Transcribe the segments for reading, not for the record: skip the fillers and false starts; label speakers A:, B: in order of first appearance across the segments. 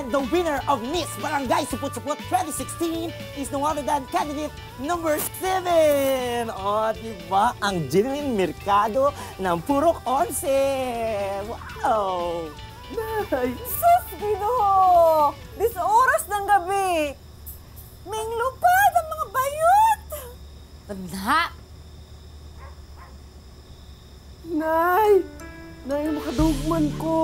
A: And the winner of Miss Barangay Supot-Supot 2016 is no other than candidate number 7. O, diba? Ang genuine merkado ng Purok 11. Wow!
B: Nice! Sus, Ginoo! This oras ng gabi! Ming lupad ang mga bayot!
C: Tanda!
D: Nay! Nay, makadugman ko!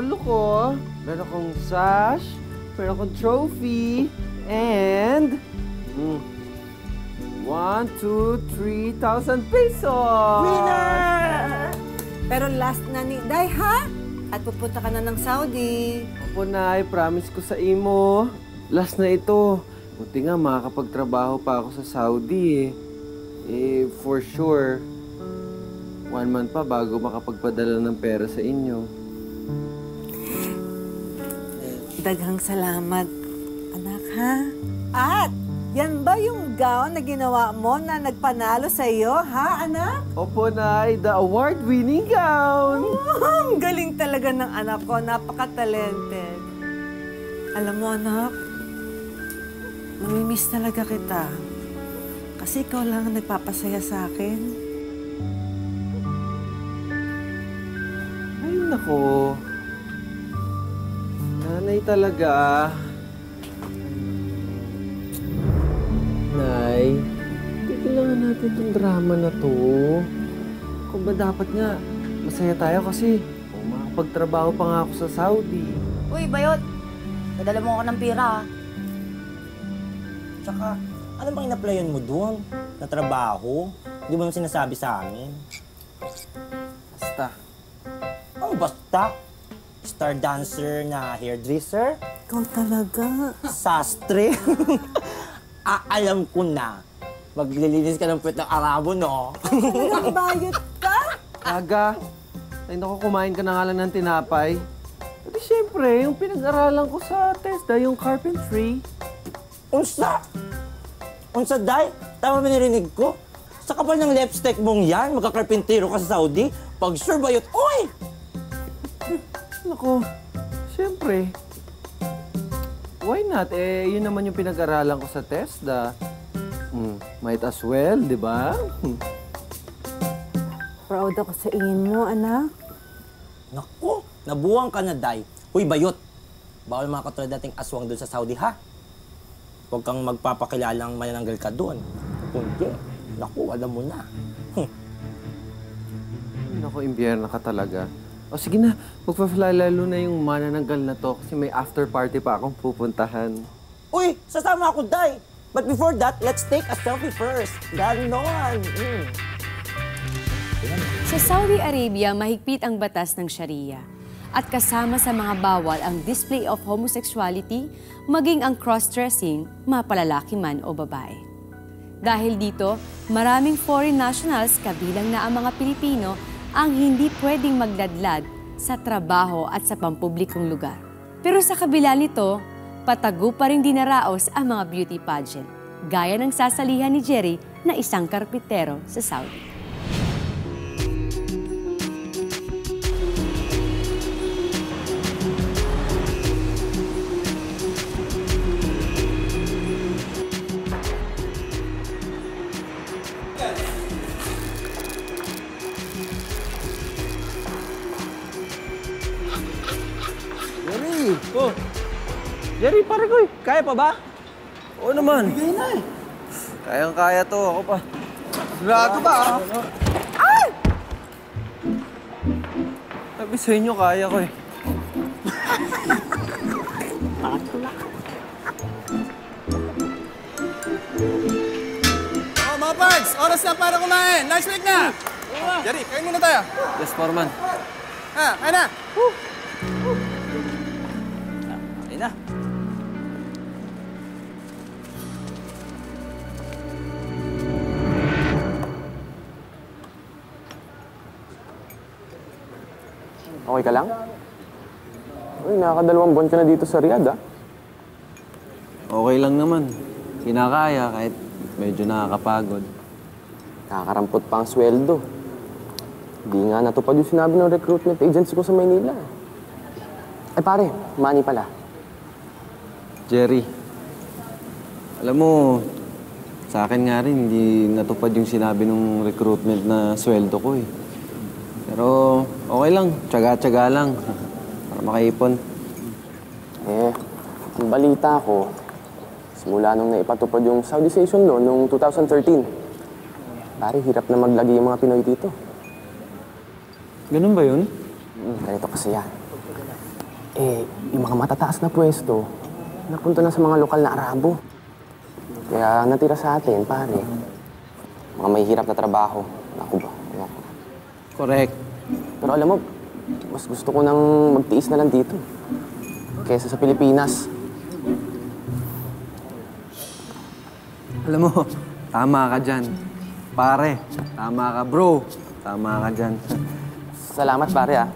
D: Look ko. Meron akong sash, meron akong trophy, and... 1, 2, 3,000 pesos!
A: Winner!
B: Pero last na ni Day, ha? At pupunta ka na ng Saudi.
D: Opo, Nay. Promise ko sa imo. Last na ito. Buti nga, makakapagtrabaho pa ako sa Saudi for sure, 1 month pa bago makapagpadala ng pera sa inyo.
B: Daghang salamat, anak, ha? At, yan ba yung gown na ginawa mo na nagpanalo sa iyo, ha, anak?
D: Opo, Nay. The award-winning gown!
B: Ang galing talaga ng anak ko. Napaka-talented. Alam mo, anak, mamimiss talaga kita. Kasi ikaw lang ang nagpapasaya sa akin.
D: Ay, nako. Nanay talaga. Nay, kailangan natin itong drama na to. Kung ba dapat nga, masaya tayo kasi makapagtrabaho pa nga ako sa Saudi.
C: Uy, Bayot! Nadala mo ako ng pira, ha?
A: Tsaka, ano bang in-applyan mo doon? Na trabaho? Di ba naman sinasabi sa amin?
D: Basta.
A: Ang basta? Star dancer na hairdresser?
B: Ikaw talaga.
A: Sastre? Alam ko na. Maglilinis ka ng puwet ng Arabo, no?
B: Talagang bayot ka?
D: Aga, ay naku, kumain ka na nga lang ng tinapay. At siyempre, yung pinag-aralan ko sa TESDA, yung carpentry.
A: Unsa? Unsa, Day? Tama ba narinig ko? Sa kapal ng lipstick mong yan, magkakarpintero ka sa Saudi? Pag sure bayot, oy!
D: Naku, siyempre. Why not? Yun naman yung pinag-aralan ko sa TESDA. Might as well, di ba?
B: Proud ako sa inyo, anak.
A: Naku, nabuwang ka na, Day. Uy, bayot. Bawal mga katulad nating aswang doon sa Saudi, ha? Huwag kang magpapakilalang manananggal ka doon. Kundi, naku, alam mo na.
D: Naku, imbierna ka talaga. O sige na, magpapalalo na yung manananggal na to kasi may after party pa akong pupuntahan.
A: Uy, sasama ako, Day. But before that, let's take a selfie first. Ganon.
E: Sa Saudi Arabia, mahigpit ang batas ng Sharia. At kasama sa mga bawal ang display of homosexuality, maging ang cross-dressing, mapalalaki man o babae. Dahil dito, maraming foreign nationals, kabilang na ang mga Pilipino, ang hindi pwedeng magdadlad sa trabaho at sa pampublikong lugar. Pero sa kabila nito, patago pa rin dinaraos ang mga beauty pageant, gaya ng sasalihan ni Jerry na isang karpintero sa Saudi.
D: Jerry! Oh! Jerry, pare ko eh. Kaya pa ba? Oo naman.
A: Bigay na eh.
D: Kayang-kaya to. Ako pa. Sigurado ba?
B: Ay!
D: Sabi sa inyo, kaya ko eh.
F: Oh, mga parts! Oras na para kumain! Lunch break na! Jerry, kain muna tayo.
D: Yes, Foreman.
F: Kain na!
A: Ayun na.
G: Okay ka lang? Uy, nakakadalawang buwan ka na dito sa Riyadh, ah.
D: Okay lang naman. Kinakaya kahit medyo nakakapagod.
G: Nakakarampot pa ang sweldo. Hindi nga natupad yung sinabi ng recruitment agency ko sa Maynila. Eh pare, Manny pala.
D: Jerry, alam mo, sa akin nga rin, hindi natupad yung sinabi ng recruitment na sweldo ko eh. Pero okay lang, tiyaga-tiyaga lang para makaipon.
G: Eh, ang balita ko, simula nung naipatupad yung Saudization Law noong 2013, pare, hirap na maglagi yung mga Pinoy dito.
D: Ganun ba yun?
G: Ganito kasi yan. Eh, yung mga matataas na pwesto, napunta na sa mga lokal na Arabo. Kaya natira sa atin, pare, mga may hirap na trabaho. Naku ba? Naku.
D: Correct.
G: Pero alam mo, mas gusto ko nang magtiis na lang dito kaysa sa Pilipinas.
D: Alam mo, tama ka dyan. Pare, tama ka bro. Tama ka dyan.
G: Salamat, pare, ah.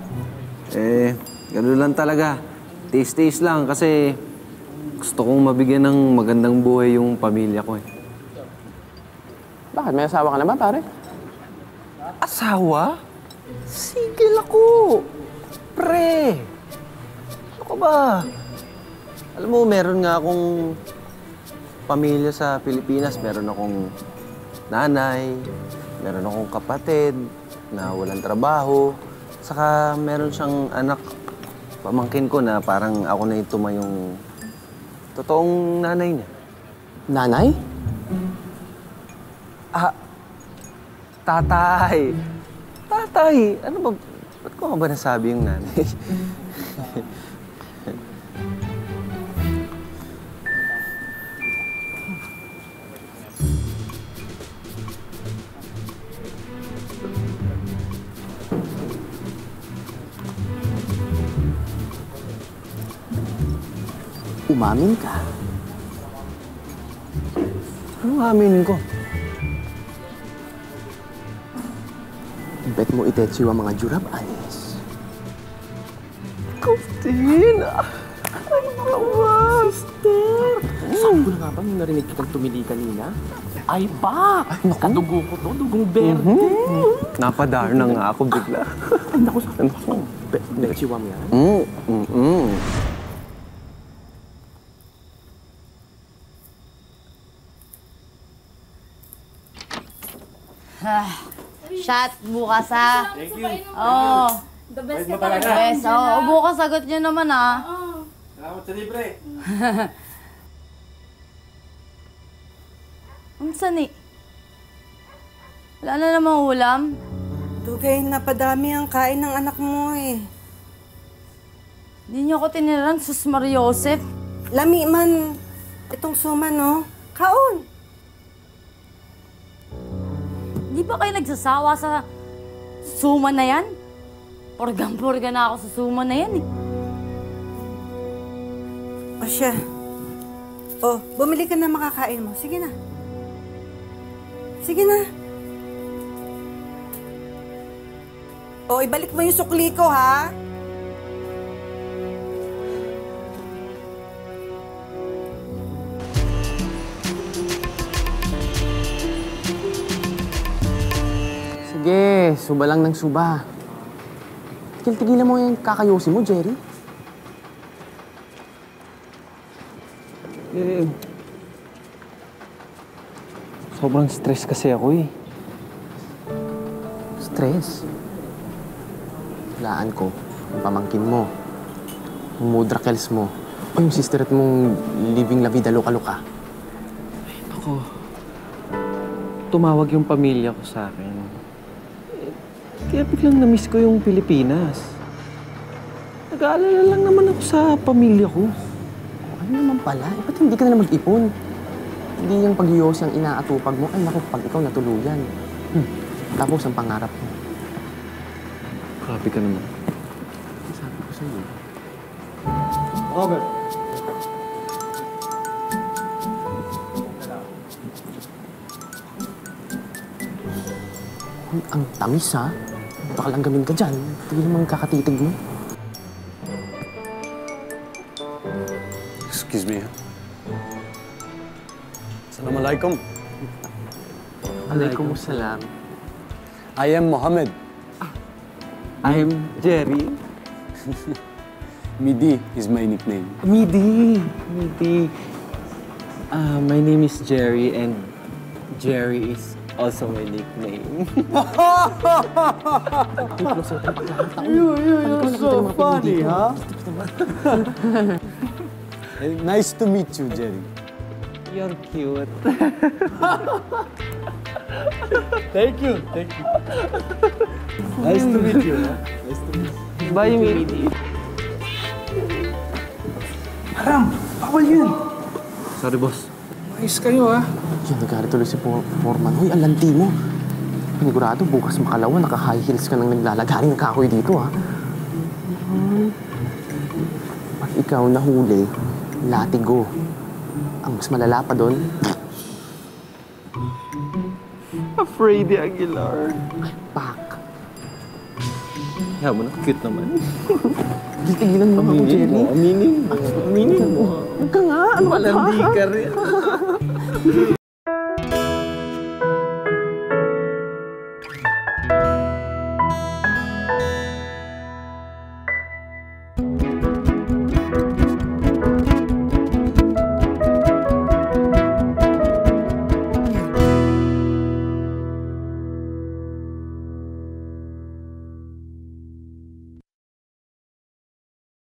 D: Eh, gano'n lang talaga. Tiis-tiis lang kasi gusto kong mabigyan ng magandang buhay yung pamilya ko eh.
G: Bakit? May asawa ka na ba, pare?
D: Asawa? Sigil ako. Pre. Ano ka ba? Alam mo, meron nga akong pamilya sa Pilipinas. Meron akong nanay, meron akong kapatid na walang trabaho. Saka meron siyang anak, pamangkin ko na parang ako na ito yung totoong nanay niya.
G: Nanay?
D: Ah, tatay. Tatay, ano ba? Ba't ko ba nasabi yung nanay?
G: Umamin ka.
D: Ano aminin ko?
G: Bet mo itetsi ang mga jurab, Anis.
D: Kustin! Ano ba? Sister!
G: Saan ko na nga ba nung narinig kitang tumili kanina? Ay ba? Ay, naku. Kadugo ko to, dugong berde.
D: Napadar na nga ako bigla.
G: Ay, naku, naku. Itetsi mo yan?
C: Shot, bukas ha. Thank you. Oo. The best ka talaga. Yes, oo. Bukas sagot niyo naman ha.
F: Salamat sa libre.
C: Ang sani. Wala na namang ulam.
B: Dugay, napadami ang kain ng anak mo eh.
C: Hindi niyo ako tiniran, Sus Mariosep.
B: Lami man itong suma, no? Kaon!
C: Di ba kayo nagsasawa sa suma na yan? Purgang-purga na ako sa suma na yan eh.
B: O siya. O, bumili ka na makakain mo. Sige na. Sige na. O, ibalik mo yung sukli ko, ha?
G: Sige, suba lang ng suba. Tigil-tigilan mo yung kakayosi mo, Jerry.
D: Eh, sobrang stress kasi ako eh.
G: Stress. Laan ko, yung pamangkin mo, yung mudrakels mo, o yung sister mong living la vida loka-loka.
D: Ako, tumawag yung pamilya ko sa akin. Kaya biglang na-miss ko yung Pilipinas. Nag-aalala lang naman ako sa pamilya ko.
G: Ano naman pala? Ba't hindi ka na mag-ipon? Hindi yung pag-iyosi ang inaatupag mo. Ay naku, pag ikaw natuluyan. Tapos ang pangarap mo.
D: Grabe ka naman.
G: Sabi ko sa'yo.
F: Robert.
G: Ang tamis, ha? Baka lang gamin ka dyan. Tigil naman kakatitig mo.
F: Excuse me. Assalamualaikum.
G: Alaikumussalam.
F: I am Mohammed.
D: I'm Jerry.
F: Midi is my nickname.
D: Midi. My name is Jerry and Jerry is also my nickname.
F: You're so funny, huh? Nice to meet you, Jerry.
D: You're cute.
F: Thank you. Nice to meet you.
D: Bye, Midi.
F: Bawal yan.
D: Sorry, boss.
F: Ayos kayo, ha?
G: Yan, nagkari tuloy si Foreman. Hoy, ang lanti mo. Pinigurado, bukas makalawa, naka-high heels ka nang naglalagaring ng kahoy dito, ha? Pag ikaw nahuli, latigo. Ang mas malala pa doon,
D: Freddy Aguilar.
G: pak.
D: Kaya mo na, cute naman.
G: Tigilan mo ako, Jerry.
D: Aminin mo.
G: Huwag ka nga, ano ba?
D: Malandi ka rin.